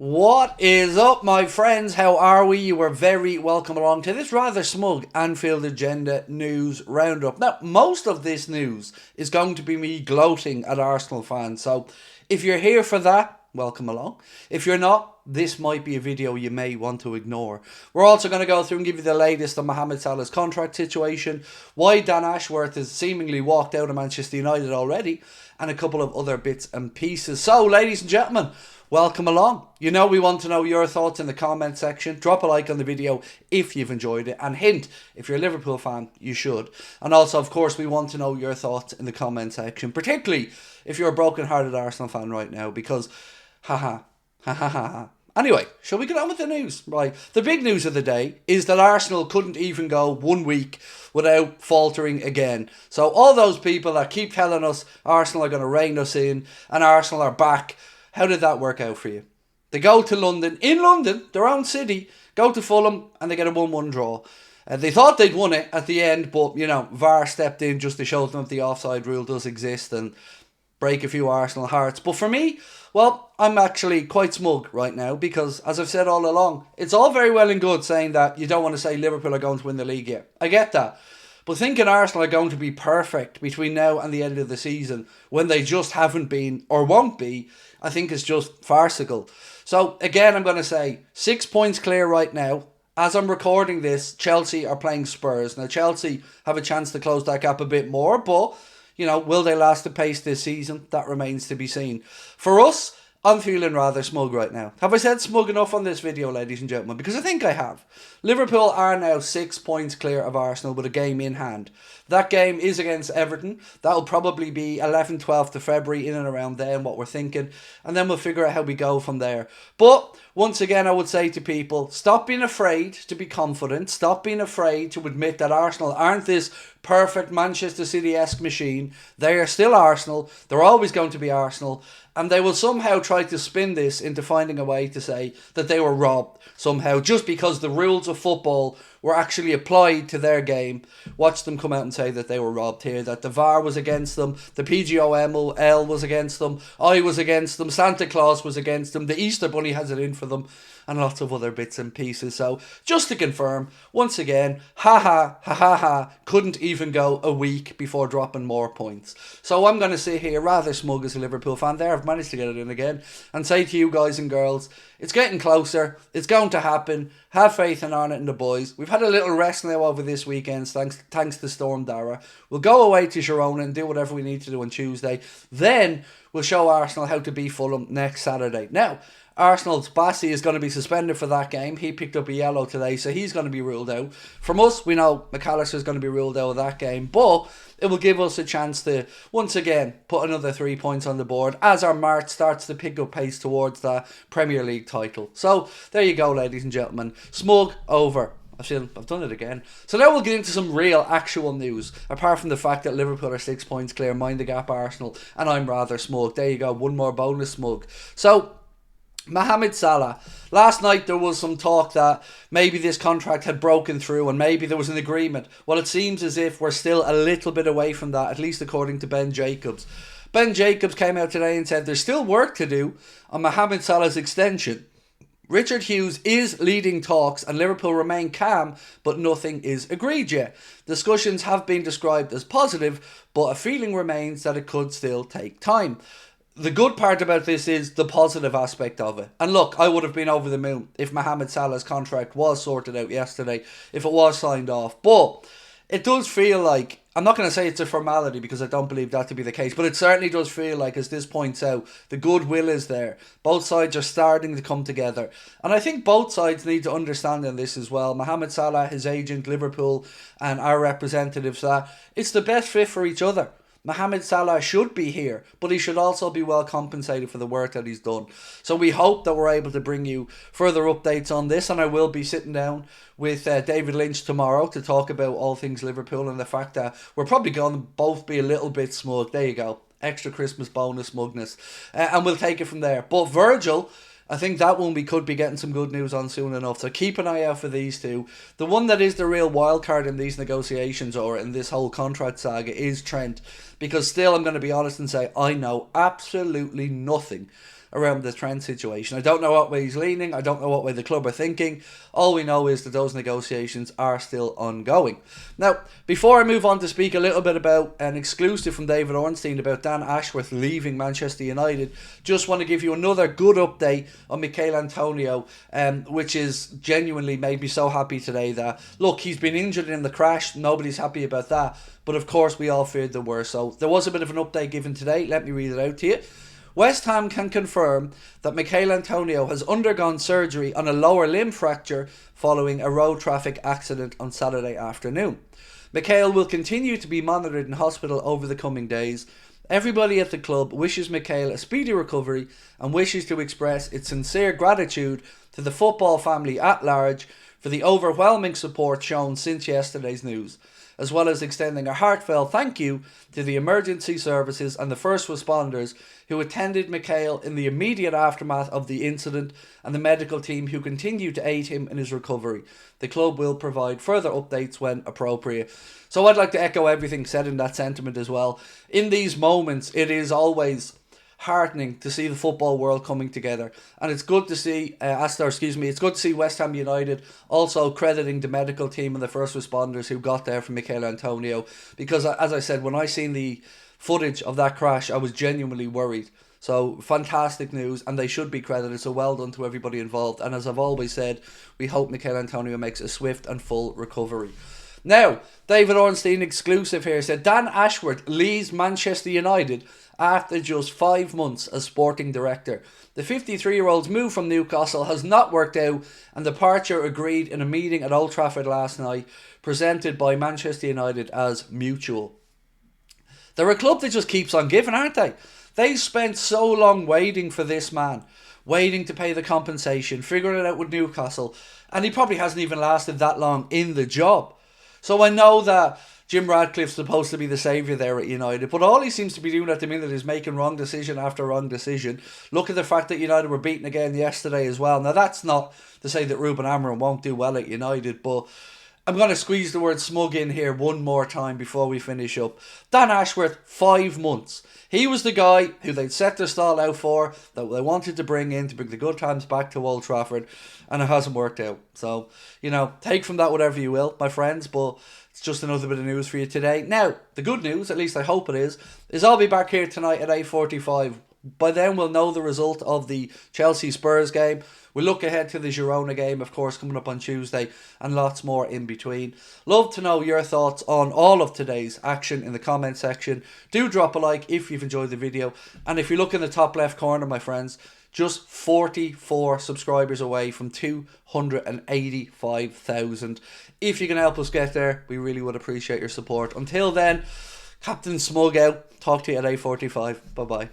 What is up, my friends? How are we? You are very welcome along to this rather smug Anfield Agenda news roundup. Now, most of this news is going to be me gloating at Arsenal fans. So, if you're here for that, welcome along. If you're not, this might be a video you may want to ignore. We're also going to go through and give you the latest on Mohamed Salah's contract situation, why Dan Ashworth has seemingly walked out of Manchester United already, and a couple of other bits and pieces. So, ladies and gentlemen, welcome along. You know we want to know your thoughts in the comment section. Drop a like on the video if you've enjoyed it. And hint, if you're a Liverpool fan, you should. And also, of course, we want to know your thoughts in the comment section. Particularly if you're a broken-hearted Arsenal fan right now. Because, ha. Anyway, shall we get on with the news? Right. The big news of the day is that Arsenal couldn't even go 1 week without faltering again. So all those people that keep telling us Arsenal are going to rein us in and Arsenal are back, how did that work out for you? They go to London, in London, their own city, go to Fulham and they get a 1-1 draw. They thought they'd won it at the end, but, you know, VAR stepped in just to show them that the offside rule does exist and break a few Arsenal hearts. But for me, well, I'm actually quite smug right now because, as I've said all along, it's all very well and good saying that you don't want to say Liverpool are going to win the league yet. I get that. But thinking Arsenal are going to be perfect between now and the end of the season when they just haven't been or won't be, I think is just farcical. So again, I'm going to say 6 points clear right now. As I'm recording this, Chelsea are playing Spurs. Now Chelsea have a chance to close that gap a bit more, but, you know, will they last the pace this season? That remains to be seen. For us, I'm feeling rather smug right now. Have I said smug enough on this video, ladies and gentlemen? Because I think I have. Liverpool are now 6 points clear of Arsenal with a game in hand. That game is against Everton. That'll probably be 11th, 12th of February, in and around then, what we're thinking. And then we'll figure out how we go from there. But, once again, I would say to people, stop being afraid to be confident. Stop being afraid to admit that Arsenal aren't this perfect Manchester City-esque machine. They are still Arsenal. They're always going to be Arsenal. And they will somehow try to spin this into finding a way to say that they were robbed somehow just because the rules of football were actually applied to their game. Watch them come out and say that they were robbed here, that the VAR was against them, the PGOML was against them, I was against them, Santa Claus was against them, the Easter Bunny has it in for them, and lots of other bits and pieces. So, just to confirm, once again, couldn't even go a week before dropping more points. So I'm going to sit here rather smug as a Liverpool fan there, I've managed to get it in again, and say to you guys and girls, it's getting closer, it's going to happen, have faith in Arnott and the boys. We've had a little rest now over this weekend, thanks to Storm Dara. We'll go away to Girona and do whatever we need to do on Tuesday. Then we'll show Arsenal how to beat Fulham next Saturday. Now, Arsenal's Bassi is going to be suspended for that game. He picked up a yellow today, so he's going to be ruled out. From us, we know McAllister is going to be ruled out of that game, but it will give us a chance to, once again, put another 3 points on the board as our march starts to pick up pace towards the Premier League title. So, there you go, ladies and gentlemen. Smug over. I've done it again. So now we'll get into some real, actual news. Apart from the fact that Liverpool are 6 points clear, mind the gap Arsenal, and I'm rather smug. There you go, one more bonus smug. So, Mohamed Salah. Last night there was some talk that maybe this contract had broken through and maybe there was an agreement. Well, it seems as if we're still a little bit away from that, at least according to Ben Jacobs. Ben Jacobs came out today and said there's still work to do on Mohamed Salah's extension. Richard Hughes is leading talks and Liverpool remain calm, but nothing is agreed yet. Discussions have been described as positive, but a feeling remains that it could still take time. The good part about this is the positive aspect of it. And look, I would have been over the moon if Mohamed Salah's contract was sorted out yesterday, if it was signed off. But it does feel like, I'm not going to say it's a formality because I don't believe that to be the case, but it certainly does feel like, as this points out, the goodwill is there. Both sides are starting to come together. And I think both sides need to understand in this as well. Mohamed Salah, his agent, Liverpool, and our representatives, that it's the best fit for each other. Mohamed Salah should be here, but he should also be well compensated for the work that he's done. So we hope that we're able to bring you further updates on this, and I will be sitting down with David Lynch tomorrow to talk about all things Liverpool and the fact that we're probably going to both be a little bit smug. There you go, extra Christmas bonus smugness, and we'll take it from there. But Virgil, I think that one we could be getting some good news on soon enough. So keep an eye out for these two. The one that is the real wild card in these negotiations or in this whole contract saga is Trent. Because still, I'm going to be honest and say, I know absolutely nothing around the Trent situation. I don't know what way he's leaning. I don't know what way the club are thinking. All we know is that those negotiations are still ongoing. Now, before I move on to speak a little bit about an exclusive from David Ornstein about Dan Ashworth leaving Manchester United, just want to give you another good update on Michail Antonio, which is genuinely made me so happy today that, look, he's been injured in the crash. Nobody's happy about that. But of course, we all feared the worst. So there was a bit of an update given today. Let me read it out to you. West Ham can confirm that Michail Antonio has undergone surgery on a lower limb fracture following a road traffic accident on Saturday afternoon. Michail will continue to be monitored in hospital over the coming days. Everybody at the club wishes Michail a speedy recovery and wishes to express its sincere gratitude to the football family at large for the overwhelming support shown since yesterday's news, as well as extending a heartfelt thank you to the emergency services and the first responders who attended Michail in the immediate aftermath of the incident and the medical team who continue to aid him in his recovery. The club will provide further updates when appropriate. So I'd like to echo everything said in that sentiment as well. In these moments, it is always heartening to see the football world coming together, and it's good to see it's good to see West Ham United also crediting the medical team and the first responders who got there for Michail Antonio, because as I said, when I seen the footage of that crash, I was genuinely worried. So fantastic news, and they should be credited, so well done to everybody involved. And as I've always said, we hope Michail Antonio makes a swift and full recovery. Now, David Ornstein exclusive here said Dan Ashworth leaves Manchester United after just 5 months as sporting director. The 53-year-old's move from Newcastle has not worked out, and departure agreed in a meeting at Old Trafford last night, presented by Manchester United as mutual. They're a club that just keeps on giving, aren't they? They spent so long waiting for this man, waiting to pay the compensation, figuring it out with Newcastle, and he probably hasn't even lasted that long in the job. So I know that Jim Radcliffe's supposed to be the saviour there at United, but all he seems to be doing at the minute is making wrong decision after wrong decision. Look at the fact that United were beaten again yesterday as well. Now, that's not to say that Ruben Amorim won't do well at United, but I'm going to squeeze the word smug in here one more time before we finish up. Dan Ashworth, 5 months. He was the guy who they'd set their stall out for, that they wanted to bring in to bring the good times back to Old Trafford, and it hasn't worked out. So, take from that whatever you will, my friends, but it's just another bit of news for you today. Now, the good news, at least I hope it is I'll be back here tonight at 8:45. By then, we'll know the result of the Chelsea-Spurs game. We'll look ahead to the Girona game, of course, coming up on Tuesday, and lots more in between. Love to know your thoughts on all of today's action in the comment section. Do drop a like if you've enjoyed the video. And if you look in the top left corner, my friends, just 44 subscribers away from 285,000. If you can help us get there, we really would appreciate your support. Until then, Captain Smug out. Talk to you at 8:45. Bye-bye.